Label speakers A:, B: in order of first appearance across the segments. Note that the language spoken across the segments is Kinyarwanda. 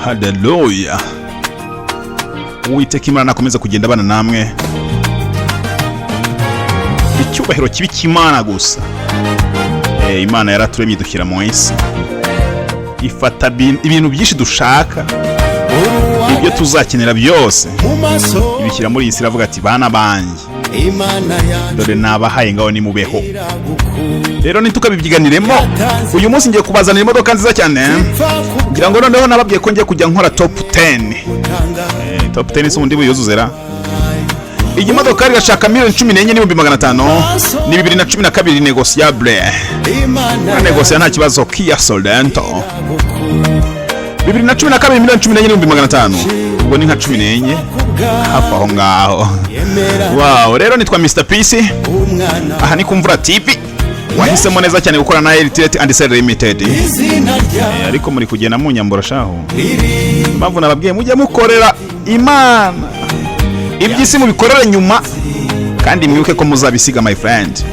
A: Haleluya. Uwiteka Imana nakomeza kugenda bana namwe. Icyubahiro kibi cy'Imana gusa. Imana yaraturemye dushyira mu isi. Ifata ibintu byinshi dushaka, ibyo tuzakenera byose, ibishyira muri iyi si, iravuga ati bana banjye, dore nabahaye ngaho nimubeho. Rero nitukabibyiganiremo, uyu munsi ngiye kubazanira imodoka nziza cyane. Ngira ngo noneho nababwiye ko ngiye kujya nkora top 10. Top 10 isundi buyuzuzera. Iyi modoka irashaka $14,500. Ni 2012 negociable. Negocia nta kibazo, Kia Sorento. 2012 $14,500. Ubwo ni nka 14 hafi aho ngaho. Wow, rero nitwa Mr. Peace. Aha ni kumvura TV. Wahisemo neza cyane gukora na Elite and Sell Limited. Ariko muri kugenda mu nyambura shaho. Mpamvu nababwiye mujye mukorera Imana. Ibyisi mubikorera nyuma kandi mwibuke ko muzabisiga my friend.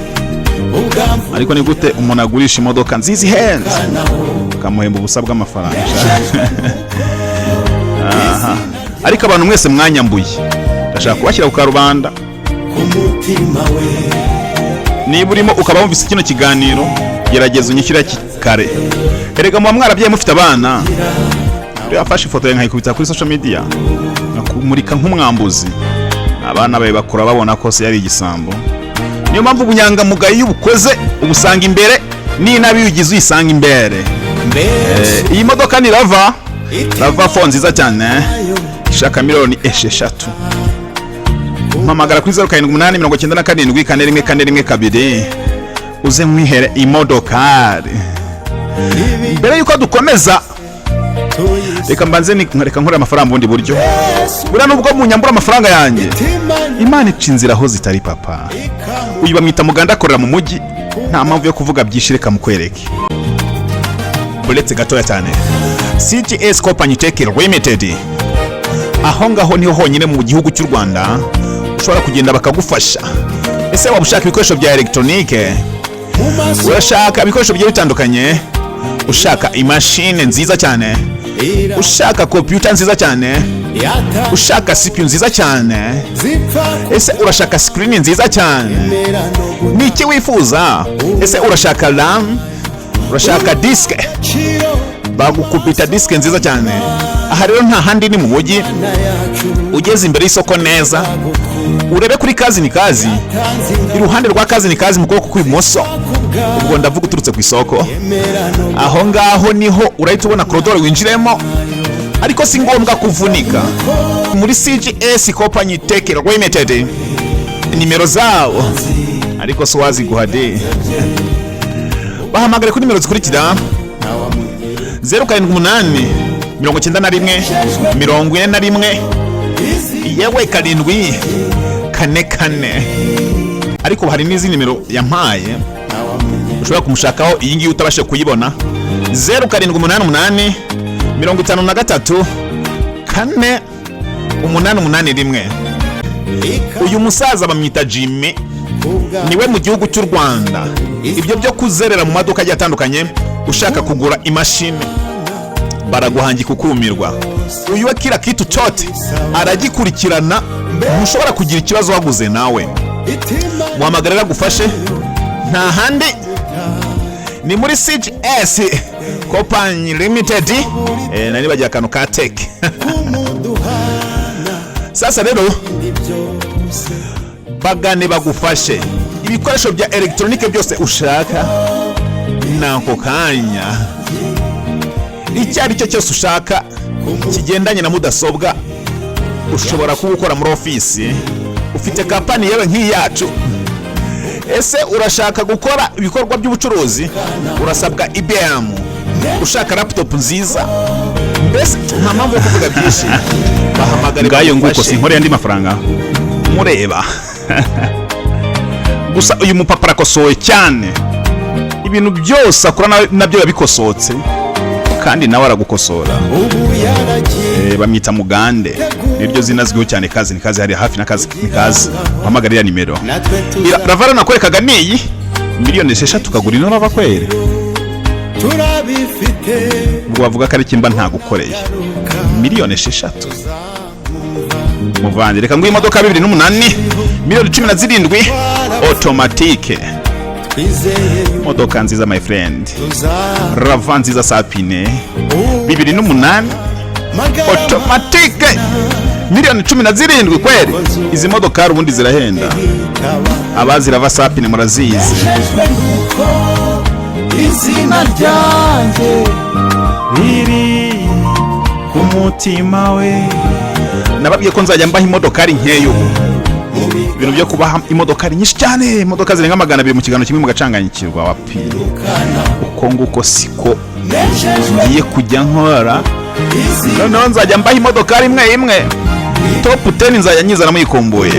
A: Ariko ni gute umuntu agurisha imodoka nziza ihenze ukamuhemba ubusa bw'amafaranga? Ariko abantu mwese mwanyambuye, ndashaka kubashyira ku karubanda. Niba urimo ukaba wumvise kino kiganiro, gerageza unyishyira kare. Erega mu mwarabyaye mufite abana, rero afashe ifoto yawe nkayikubita kuri social media, nakumurika nk'umwambuzi. Abana bawe bakura babona ko se yari igisambo. Niyo mpamvu ubunyangamugayo y'ubukoze ubusanga imbere, ni nabi yugize uyisanga imbere. Iyi modoka ni Rava 4 nziza cyane, ishaka $6,000,000. Mpamagara kuri 0788974112 uze mwihere imodoka. Mbere yuko dukomeza, reka mbanze reka nkore amafaranga bundi buryo. Bura nubwo munyambura amafaranga yanjye, Imana ica inzira aho zitari papa. Uyu bamwita Muganda, akorera mu mujyi, nta mpamvu yo kuvuga byinshi, reka mukwereke. Buretse gatoya cyane, CGS Company Tech Limited. Aho ngaho niho honyine mu gihugu cy'u Rwanda ushobora kugenda bakagufasha. Ese waba ushaka ibikoresho bya electronique, urashaka ibikoresho bigiye bitandukanye, ushaka imashine nziza cyane, ushaka computer nziza cyane, ushaka CPU nziza cyane, ese urashaka screen nziza cyane, niki wifuza? Ese urashaka RAM, urashaka disk, bagukubita disk nziza cyane. Aha rero nta handi ni mu mujyi, ugeze imbere y'isoko neza, urebe kuri Kazi ni Kazi, iruhande rwa Kazi ni Kazi mu kuboko kw'ibumoso, ubwo ndavuga uturutse ku isoko. Aho ngaho niho urahita ubona koridoro winjiremo, ariko si ngombwa kuvunika. Muri CGS Company Tech Limited nimero zabo, ariko so wazi guhade. Bahamagare kuri nimero zikurikira: 07889141 yewe 744. Ariko hari n'izindi nimero yampaye ushobora kumushakaho, iyi ngiyi utabashe kuyibona: 0788534881. Uyu musaza bamwita Jimmy, niwe mu gihugu cy'u Rwanda. Ibyo byo kuzerera mu maduka agiye atandukanye, ushaka kugura imashini baraguhangika ukumirwa. Uyu we kila kitu chote aragikurikirana, ntushobora kugira ikibazo waguze nawe. Muhamagarira gufashe, nta handi ni muri CGS Company Limited. Nani bagiye akantu ka tech. Sasa rero bagane bagufashe ibikoresho bya electronique byose ushaka nako kanya. Icyari cyo cyose ushaka kigendanye na mudasobwa ushobora kubukora muri office. Ufite kampani yewe nk'iyacu, ese urashaka gukora ibikorwa by'ubucuruzi, urasabwa IBM. Ushaka laptop nziza, mbese nta mpamvu yo kuvuga byinshi, bahamagare ngayo nguko sinkoreye andi mafaranga mureba. Gusa uyu mupapa arakosoye cyane, ibintu byose akora nabyo yabikosotse, kandi nawe aragukosora. Bamwita Mugande, niryo zinazwiho cyane. Kazi ni Kazi, hari hafi na Kazi ni Kazi. Bahamagarira nimero. Ravara nakorekaga niyi $6,000,000 ukagura ino Rava kwere. Ubwo bavuga ko ari kimba ntagukoreye. miliyoni 6 muvandi. Reka nguye imodoka 2008 miliyoni 17 automatique. Modoka nziza my friend, Rava nziza sapine 2008 automatique miliyoni 17 kweli. Izi modoka ubundi zirahenda, abazi Rava sapine murazizi. Izina ryanjye riri ku mutima we. Nababwiye ko nzajya mbaha imodokari nkeyo, ibintu byo kubaha imodokari nyinshi cyane, imodoka zirenga 200 mu kiganiro kimwe mugacanganyikirwa wapi. Uko nguko siko ngiye kujya nkora. Noneho nzajya mbaha imodokari imwe top 10 nzajya nyizana muyikomboye.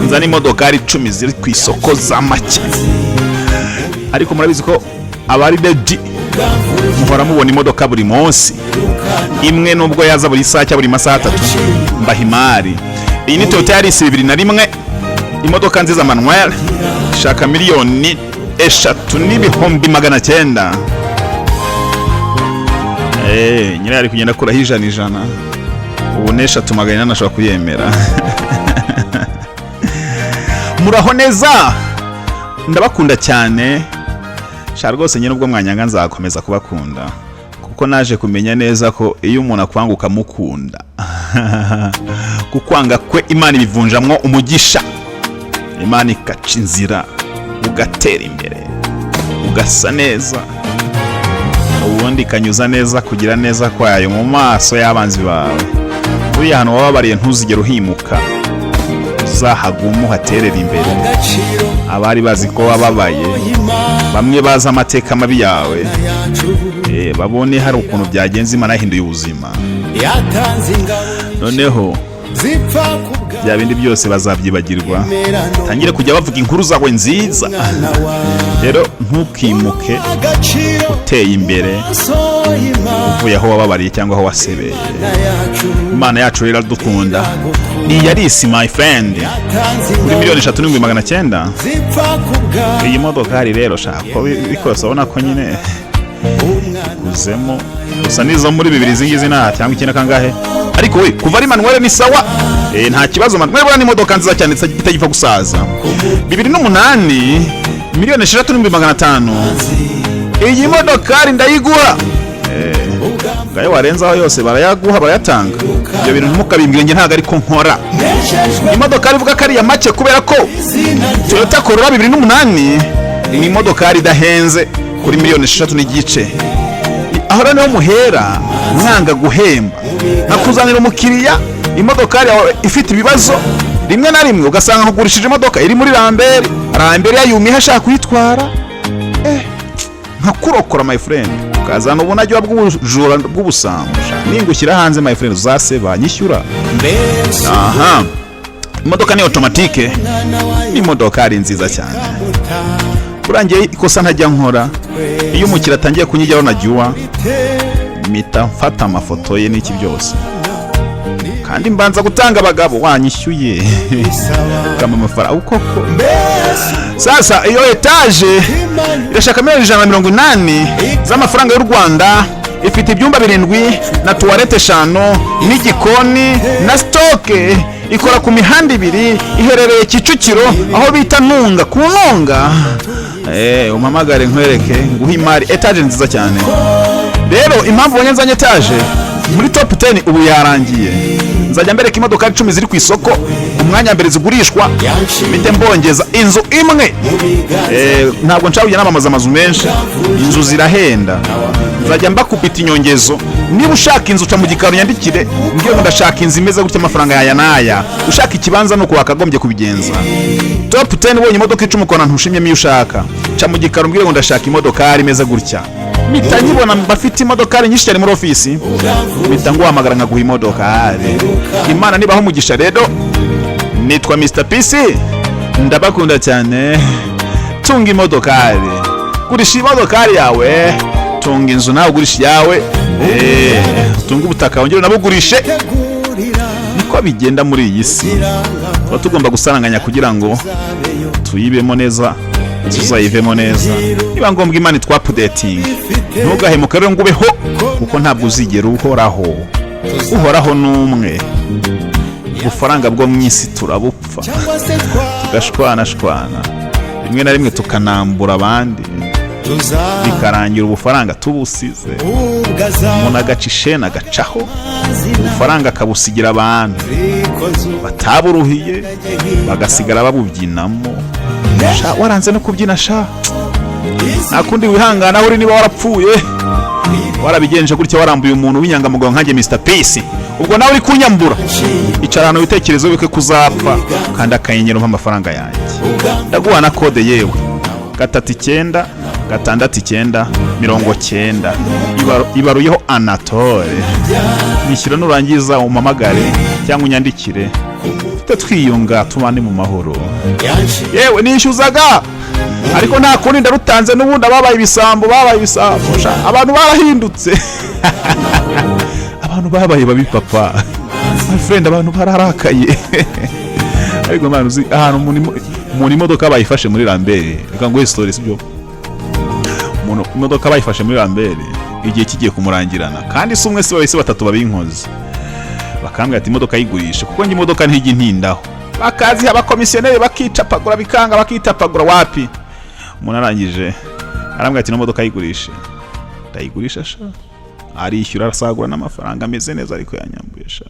A: Nzana imodokari 10 ziri ku isoko za make, ariko murabizi ko abari dedi muhora mubona imodoka buri munsi imwe, nubwo yaza buri saa buri masaha 3 mbaha imari. Iyi ni Toyota Yaris 2001 imodoka nziza manuel, shaka miliyoni 3,900,000. Nyine ari kugenda akuraho ijana ubu 3,800 ashobora kuyemera. Muraho neza, ndabakunda cyane sha rwose. Nyine ubwo mwanyanga nzakomeza kubakunda, kuko naje kumenya neza ko iyo umuntu akwanguka mukunda kukwanga kwe Imana ibivunjamwo umugisha. Imana ikaca inzira ugatera imbere ugasa neza, ubundi ikanyuza neza kugira neza kwayo mu maso y'abanzi bawe. Buriya hano wababariye ntuzigera uhimuka, uzahaguma uhaterera imbere. Abari bazi ko wababaye, bamwe bazi amateka mabi yawe, babone hari ukuntu byagenze Imana yahinduye ubuzima. Noneho bya bindi byose bazabyibagirwa, tangire kujya bavuga inkuru zawe nziza. Rero ntukimuke uteye imbere uvuye aho wababariye cyangwa aho wasebeye. Imana yacu rero dukunda. Ni Yaris my friend kuri miliyoni 3,900,000. Iyi modoka hari rero shako bikose ubona ko nyine kuzemo gusa nizo muri 2 zingizi na cyangwa ikina kangahe. Ariko we kuva ari manuel ni sawa, nta kibazo. Manuel bwana ni modoka nziza cyane itagifa gusaza. 2008 miliyoni 6,500,000. Iyi modoka ari ndayiguha. Gayo warenzaho yose barayaguha barayatanga. Ibyo bintu ntimukabimbwire nge ntago ariko nkora. Imodoka ivuga ko ari ya make kubera ko Toyota Corolla 2008 ni imodoka idahenze kuri miliyoni 6,900,000. Aho rero muhera mwanga guhemba nakuzanira umukiriya imodoka yawe ifite ibibazo, rimwe na rimwe ugasanga nkugurishije imodoka iri muri Rambere yayumye hashaka kuyitwara. Nkakurokora my friend, ukazana ubunajyo bw'ubujura bw'ubusambo. Ningushyira hanze my friend uzaseba nyishyura. Aha, imodoka ni automatique, ni imodoka ari nziza cyane. Burangiye ikosa ntajya nkora, iyo umukira atangiye kunyijyaho najyuwa mita mfata amafoto ye n'iki byose, kandi mbanza gutanga abagabo wanyishyuye kama amafaranga ukoko. Sasa iyo etage irashaka miliyoni 180 z'amafaranga y'u Rwanda, ifite ibyumba 7 na toilette 5 n'igikoni na stoke, ikora ku mihanda 2, iherereye Kicukiro aho bita Ntunga ku Ntunga. Umpamagare nkwereke nguha imari. Etage nziza cyane. Rero impamvu nzanye etage muri top 10 ubu yarangiye. Nzajya mbereka imodoka 10 ziri ku isoko, umwanya mbere zigurishwa mite mbongeza inzu imwe. Ntabwo nshawuye namamaza amazu menshi, inzu zirahenda. Nzajya mbakubita inyongezo. Niba ushaka inzu ca mu gikaro nyandikire ngiye ngo ndashaka inzu imeze gutya amafaranga yaya naya. Ushaka ikibanza nuko wakagombye kubigenza. Top 10 bonye imodoka 10 kona ntushimye miyo ushaka. Ca mu gikaro mbwire ngo ndashaka imodoka ari imeze gutya. Mitanyibona bafite imodoka ari nyinshi cyane muri ofisi. Mitanguhamagara nkaguha imodoka ari. Imana nibaho umugisha rero. Nitwa Mr. PC. Ndabakunda cyane. Tunga imodoka ari. Gurisha imodoka ari yawe. Tunga inzu nawe ugurisha yawe. Tunga ubutaka wongere nabugurishe. Niko bigenda muri iyi si. Tuba tugomba gusaranganya kugira ngo tuyibemo neza, tuzayivemo neza. Niba ngombwa Imana twa updating. Ntugahemuka rero ngubeho kuko ntabwo uzigera uhoraho. uhoraho n'umwe, ubufaranga bwo mu isi turabupfa tugashwanashwana, rimwe na rimwe tukanambura abandi bikarangira ubufaranga tubusize, umuntu agaca isheni agacaho ubufaranga akabusigira abantu bataburuhiye bagasigara babubyinamo. Waranze no kubyina sha, nta kundi wihangana uri niba warapfuye warabigenje gutya, warambuye umuntu w'inyangamugayo nkanjye Mr Peace, ubwo nawe uri kunyambura. Icara hano witekerezo bike kuzapfa kandi akanyenyero amafaranga yanjye, ndaguha na kode yewe 39 669 90, ibaruyeho Anatole. Nishyira nurangiza umamagare cyangwa unyandikire, twiyunga tubane mu mahoro. Yewe nishyuzaga ariko nta kundi ndarutanze, n'ubundi ababaye ibisambo abantu barahindutse abantu babaye babi papa, my friend, abantu bararakaye ariko mwana uzi ahantu umuntu imodoka bayifashe muri Lambert, reka ngo story sibyo, umuntu imodoka bayifashe muri Lambert igihe kigiye kumurangirana, kandi si umwe si babiri si batatu babinkoze, bakambwira ati imodoka yigurisha, kuko njye imodoka ntijya intindaho, bakazi abakomisiyoneri bakicapagura bikanga bakitapagura wapi. Umuntu arangije arambwira ati imodoka yigurisha, ndayigurisha sha, arishyura arasagura n'amafaranga ameze neza ariko yanyambuyesha.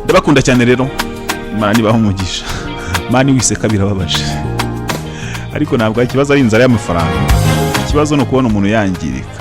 A: Ndabakunda cyane rero, Imana nibaho umugisha, mani wiseka birababaje, ariko ntabwo ikibazo ari inzara y'amafaranga, ikibazo no kubona umuntu yangirika.